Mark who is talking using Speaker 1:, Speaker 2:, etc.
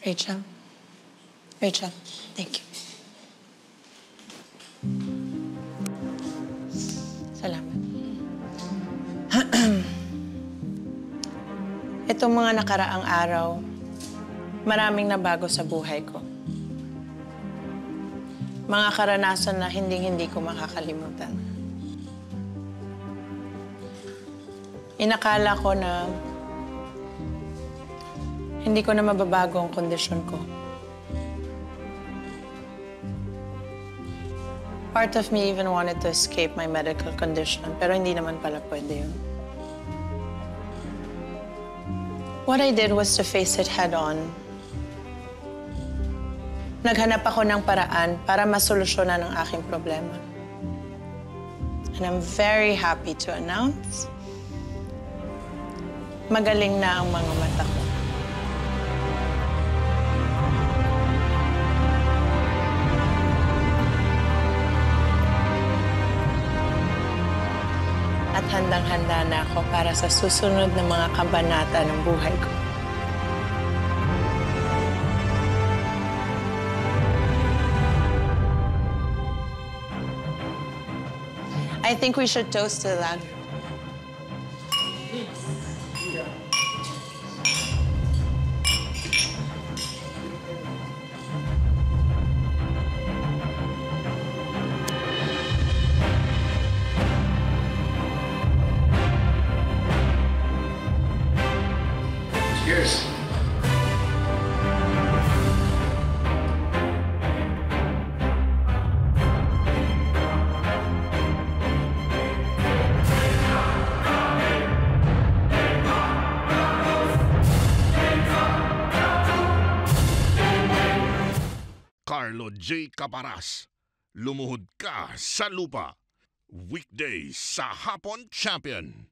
Speaker 1: Rachel? Rachel, thank you. Salamat. Itong mga nakaraang araw, maraming nabago sa buhay ko. Mga karanasan na hinding-hindi ko makakalimutan. Inakala ko na hindi ko na mababago ang kondisyon ko. Part of me even wanted to escape my medical condition, pero hindi naman pala pwede yun. What I did was to face it head-on. Naghanap ako ng paraan para masolusyonan ang aking problema. And I'm very happy to announce, magaling na ang mga mata ko. At handang-handa na ako para sa susunod na mga kabanata ng buhay ko. I think we should toast to that.
Speaker 2: Cheers.
Speaker 3: Carlo J. Caparas, lumuhod ka sa lupa. Weekdays sa Hapon Champion.